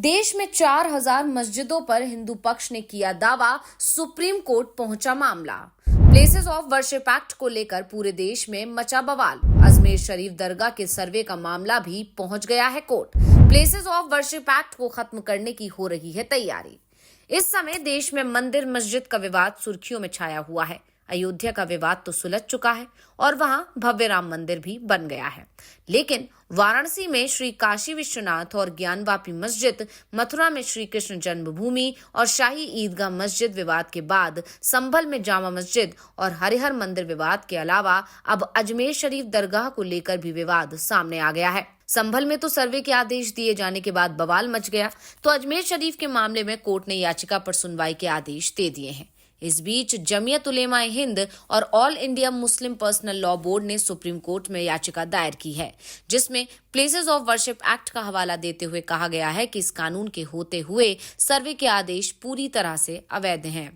देश में 4,000 मस्जिदों पर हिंदू पक्ष ने किया दावा, सुप्रीम कोर्ट पहुंचा मामला। प्लेसेस ऑफ वर्शिप एक्ट को लेकर पूरे देश में मचा बवाल। अजमेर शरीफ दरगाह के सर्वे का मामला भी पहुंच गया है court. Places of worship act को खत्म करने की हो रही है तैयारी। इस समय देश में मंदिर मस्जिद का विवाद सुर्खियों में छाया हुआ है। अयोध्या का विवाद तो सुलझ चुका है और वहां भव्य राम मंदिर भी बन गया है, लेकिन वाराणसी में श्री काशी विश्वनाथ और ज्ञानवापी मस्जिद, मथुरा में श्री कृष्ण जन्मभूमि और शाही ईदगाह मस्जिद विवाद के बाद संभल में जामा मस्जिद और हरिहर मंदिर विवाद के अलावा अब अजमेर शरीफ दरगाह को लेकर भी विवाद सामने आ गया है। संभल में तो सर्वे के आदेश दिए जाने के बाद बवाल मच गया, तो अजमेर शरीफ के मामले में कोर्ट ने याचिका पर सुनवाई के आदेश दे दिए हैं। इस बीच जमीयत उलेमा हिंद और all India Muslim personal law board ने सुप्रीम कोर्ट में याचिका दायर की है, जिसमें प्लेसेस ऑफ वर्शिप एक्ट का हवाला देते हुए कहा गया है कि इस कानून के होते हुए सर्वे के आदेश पूरी तरह से अवैध हैं।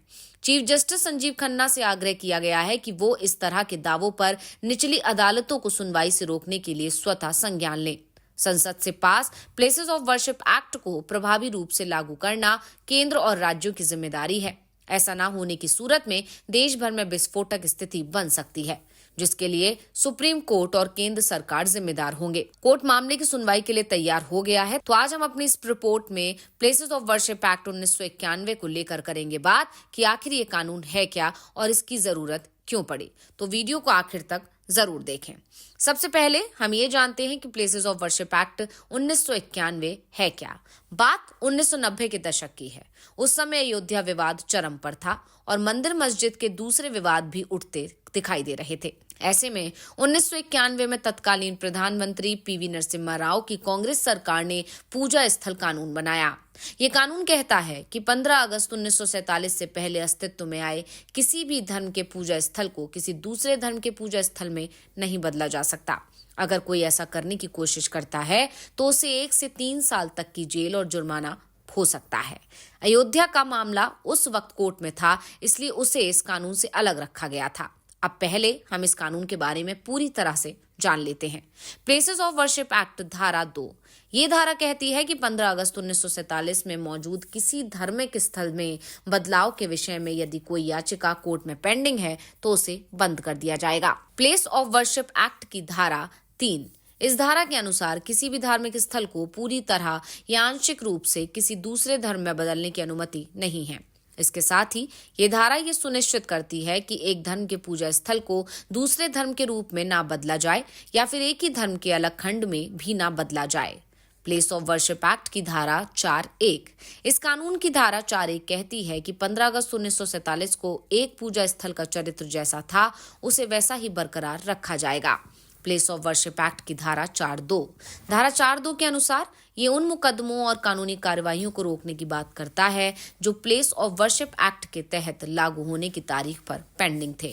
चीफ जस्टिस संजीव खन्ना से आग्रह किया गया है कि वो इस तरह के दावों पर निचली अदालतों को सुनवाई से रोकने के लिए स्वतः संज्ञान लें। संसद से पास प्लेसेस ऑफ वर्शिप एक्ट को प्रभावी रूप से लागू करना केंद्र और राज्यों की जिम्मेदारी है। ऐसा न होने की सूरत में देश भर में विस्फोटक स्थिति बन सकती है, जिसके लिए सुप्रीम कोर्ट और केंद्र सरकार जिम्मेदार होंगे। कोर्ट मामले की सुनवाई के लिए तैयार हो गया है, तो आज हम अपनी इस रिपोर्ट में प्लेसेस ऑफ वर्शिप एक्ट 1991 को लेकर करेंगे बात कि आखिर ये कानून है क्या और इसकी जरूरत क्यों पड़ी। तो वीडियो को आखिर तक जरूर देखें। सबसे पहले हम ये जानते हैं कि प्लेसेस ऑफ वर्शिप एक्ट 1991 है क्या। बात 1990 के दशक की है। उस समय अयोध्या विवाद चरम पर था और मंदिर मस्जिद के दूसरे विवाद भी उठते दिखाई दे रहे थे। ऐसे में 1991 में तत्कालीन प्रधानमंत्री पीवी नरसिम्हा राव की कांग्रेस सरकार ने पूजा स्थल कानून बनाया। ये कानून कहता है कि 15 अगस्त 1947 से पहले अस्तित्व में आए किसी भी धर्म के पूजा स्थल को किसी दूसरे धर्म के पूजा स्थल में नहीं बदला जा सकता। अगर कोई ऐसा करने की कोशिश करता है तो उसे 1 से 3 साल तक की जेल और जुर्माना हो सकता है। अयोध्या का मामला उस वक्त कोर्ट में था, इसलिए उसे इस कानून से अलग रखा गया था। अब पहले हम इस कानून के बारे में पूरी तरह से जान लेते हैं। प्लेसेस ऑफ वर्शिप एक्ट धारा 2। ये धारा कहती है कि 15 अगस्त 1947 में मौजूद किसी धार्मिक स्थल में बदलाव के विषय में यदि कोई याचिका कोर्ट में पेंडिंग है तो उसे बंद कर दिया जाएगा। प्लेस ऑफ वर्शिप एक्ट की धारा 3। इस धारा के अनुसार किसी भी धार्मिक स्थल को पूरी तरह या आंशिक रूप से किसी दूसरे धर्म में बदलने की अनुमति नहीं है। इसके साथ ही ये धारा ये सुनिश्चित करती है कि एक धर्म के पूजा स्थल को दूसरे धर्म के रूप में ना बदला जाए या फिर एक ही धर्म के अलग खंड में भी ना बदला जाए। प्लेस ऑफ वर्शिप एक्ट की धारा 4(1). इस कानून की धारा 4(1) कहती है कि 15 अगस्त 1947 को एक पूजा स्थल का चरित्र जैसा था उसे वैसा ही बरकरार रखा जाएगा। प्लेस ऑफ वर्शिप एक्ट की धारा 4(2). धारा 4(2) के अनुसार ये उन मुकदमों और कानूनी कार्यवाहियों को रोकने की बात करता है जो प्लेस ऑफ वर्शिप एक्ट के तहत लागू होने की तारीख पर पेंडिंग थे।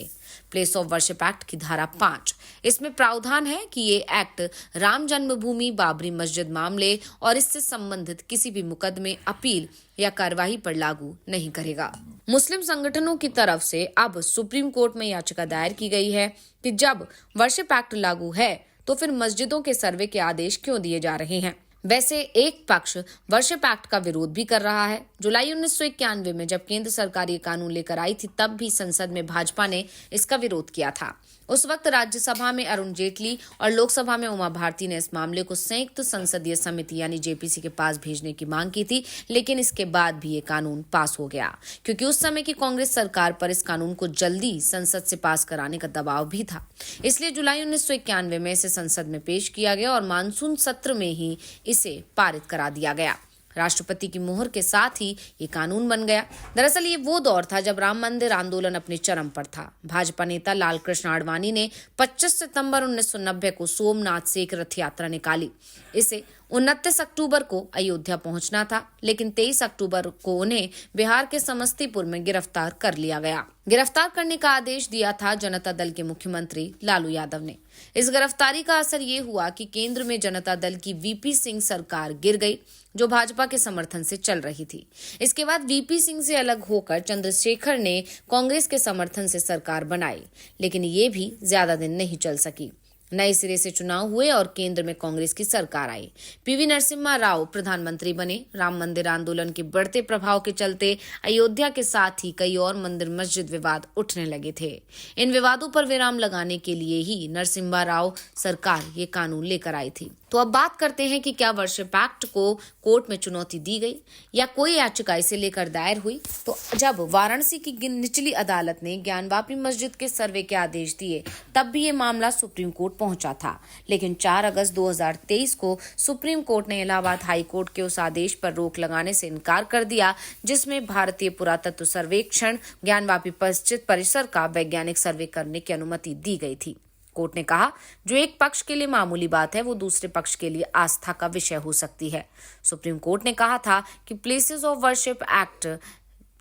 प्लेस ऑफ वर्शिप एक्ट की धारा 5। इसमें प्रावधान है कि ये एक्ट राम जन्मभूमि, बाबरी मस्जिद मामले और इससे संबंधित किसी भी मुकदमे, अपील या कार्यवाही पर लागू नहीं करेगा। मुस्लिम संगठनों की तरफ से अब सुप्रीम कोर्ट में याचिका दायर की गई है कि जब वर्शिप एक्ट लागू है तो फिर मस्जिदों के सर्वे के आदेश क्यों दिए जा रहे हैं। वैसे एक पक्ष वर्शिप एक्ट का विरोध भी कर रहा है। जुलाई 1991 में जब केंद्र सरकार ये कानून लेकर आई थी तब भी संसद में भाजपा ने इसका विरोध किया था। उस वक्त राज्यसभा में अरुण जेटली और लोकसभा में उमा भारती ने इस मामले को संयुक्त संसदीय समिति यानी जेपीसी के पास भेजने की मांग की थी, लेकिन इसके बाद भी ये कानून पास हो गया क्योंकि उस समय की कांग्रेस सरकार पर इस कानून को जल्दी संसद से पास कराने का दबाव भी था। इसलिए जुलाई 1991 में इसे संसद में पेश किया गया और मानसून सत्र में ही इसे पारित करा दिया गया। राष्ट्रपति की मोहर के साथ ही ये कानून बन गया। दरअसल ये वो दौर था जब राम मंदिर आंदोलन अपने चरम पर था। भाजपा नेता लाल कृष्ण आडवाणी ने 25 सितंबर 1990 को सोमनाथ से एक रथ यात्रा निकाली। इसे 29 अक्टूबर को अयोध्या पहुंचना था, लेकिन 23 अक्टूबर को उन्हें बिहार के समस्तीपुर में गिरफ्तार कर लिया गया। गिरफ्तार करने का आदेश दिया था जनता दल के मुख्यमंत्री लालू यादव ने। इस गिरफ्तारी का असर ये हुआ कि केंद्र में जनता दल की वीपी सिंह सरकार गिर गई, जो भाजपा के समर्थन से चल रही थी। इसके बाद वीपी सिंह से अलग होकर चंद्रशेखर ने कांग्रेस के समर्थन से सरकार बनाई, लेकिन ये भी ज्यादा दिन नहीं चल सकी। नए सिरे से चुनाव हुए और केंद्र में कांग्रेस की सरकार आई। पीवी नरसिम्हा राव प्रधानमंत्री बने। राम मंदिर आंदोलन के बढ़ते प्रभाव के चलते अयोध्या के साथ ही कई और मंदिर मस्जिद विवाद उठने लगे थे। इन विवादों पर विराम लगाने के लिए ही नरसिम्हा राव सरकार ये कानून लेकर आई थी। तो अब बात करते हैं कि क्या वर्शिप एक्ट को कोर्ट में चुनौती दी गई या कोई याचिका इसे लेकर दायर हुई। तो जब वाराणसी की निचली अदालत ने ज्ञानवापी मस्जिद के सर्वे के आदेश दिए, तब भी ये मामला सुप्रीम कोर्ट पहुंचा था। लेकिन 4 अगस्त 2023 को सुप्रीम कोर्ट ने इलाहाबाद हाई कोर्ट के उस आदेश पर रोक लगाने से इनकार कर दिया जिसमें भारतीय पुरातत्व सर्वेक्षण ज्ञानवापी मस्जिद परिसर का वैज्ञानिक सर्वे करने की अनुमति दी गई थी। कोर्ट ने कहा, जो एक पक्ष के लिए मामूली बात है वो दूसरे पक्ष के लिए आस्था का विषय हो सकती है। सुप्रीम कोर्ट ने कहा था कि प्लेसेस ऑफ वर्शिप एक्ट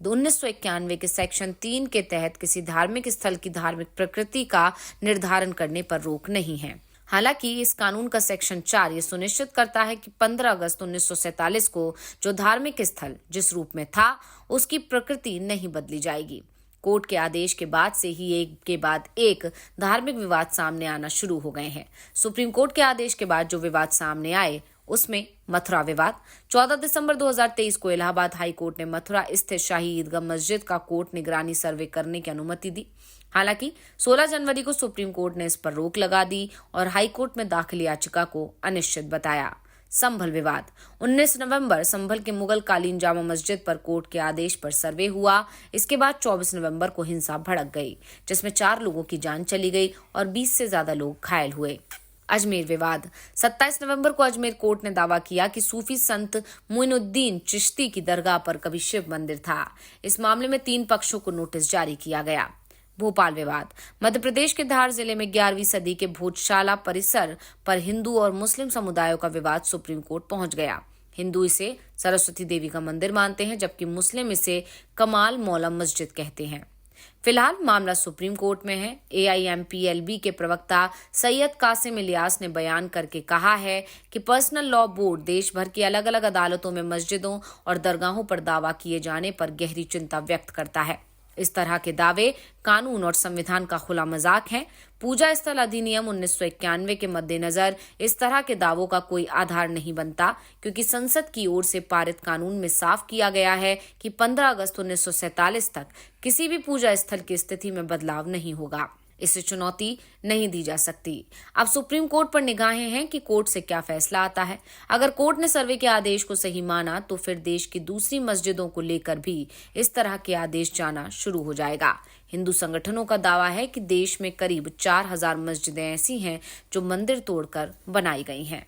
1991 के सेक्शन 3 के तहत किसी धार्मिक स्थल की धार्मिक प्रकृति का निर्धारण करने पर रोक नहीं है। हालांकि इस कानून का सेक्शन 4 ये सुनिश्चित करता है कि 15 अगस्त 1947 को जो धार्मिक स्थल जिस रूप में था उसकी प्रकृति नहीं बदली जाएगी। कोर्ट के आदेश के बाद से ही एक के बाद एक धार्मिक विवाद सामने आना शुरू हो गए हैं। सुप्रीम कोर्ट के आदेश के बाद जो विवाद सामने आए उसमें मथुरा विवाद। 14 दिसंबर 2023 को इलाहाबाद हाई कोर्ट ने मथुरा स्थित शाही ईदगाह मस्जिद का कोर्ट निगरानी सर्वे करने की अनुमति दी। हालांकि 16 जनवरी को सुप्रीम कोर्ट ने इस पर रोक लगा दी और हाई कोर्ट में दाखिल याचिका को अनिश्चित बताया। संभल विवाद। 19 नवंबर संभल के मुगल कालीन जामा मस्जिद पर कोर्ट के आदेश पर सर्वे हुआ। इसके बाद 24 नवंबर को हिंसा भड़क गई जिसमें 4 लोगों की जान चली गई और 20 से ज्यादा लोग घायल हुए। अजमेर विवाद। 27 नवंबर को अजमेर कोर्ट ने दावा किया कि सूफी संत मोइनुद्दीन चिश्ती की दरगाह पर कभी शिव मंदिर था। इस मामले में 3 पक्षों को नोटिस जारी किया गया। भोपाल विवाद। मध्य प्रदेश के धार जिले में 11वीं सदी के भोजशाला परिसर पर हिंदू और मुस्लिम समुदायों का विवाद सुप्रीम कोर्ट पहुंच गया। हिंदू इसे सरस्वती देवी का मंदिर मानते हैं जबकि मुस्लिम इसे कमाल मौला मस्जिद कहते हैं। फिलहाल मामला सुप्रीम कोर्ट में है। AIMPLB के प्रवक्ता सैयद कासिम इलियास ने बयान करके कहा है कि पर्सनल लॉ बोर्ड देश भर की अलग अलग अदालतों में मस्जिदों और दरगाहों पर दावा किए जाने पर गहरी चिंता व्यक्त करता है। इस तरह के दावे कानून और संविधान का खुला मजाक हैं। पूजा स्थल अधिनियम 1991 के मद्देनजर इस तरह के दावों का कोई आधार नहीं बनता क्योंकि संसद की ओर से पारित कानून में साफ किया गया है कि 15 अगस्त 1947 तक किसी भी पूजा स्थल की स्थिति में बदलाव नहीं होगा। इसे चुनौती नहीं दी जा सकती। अब सुप्रीम कोर्ट पर निगाहें हैं कि कोर्ट से क्या फैसला आता है। अगर कोर्ट ने सर्वे के आदेश को सही माना तो फिर देश की दूसरी मस्जिदों को लेकर भी इस तरह के आदेश जाना शुरू हो जाएगा। हिंदू संगठनों का दावा है कि देश में करीब 4000 मस्जिदें ऐसी हैं जो मंदिर तोड़कर बनाई गई हैं।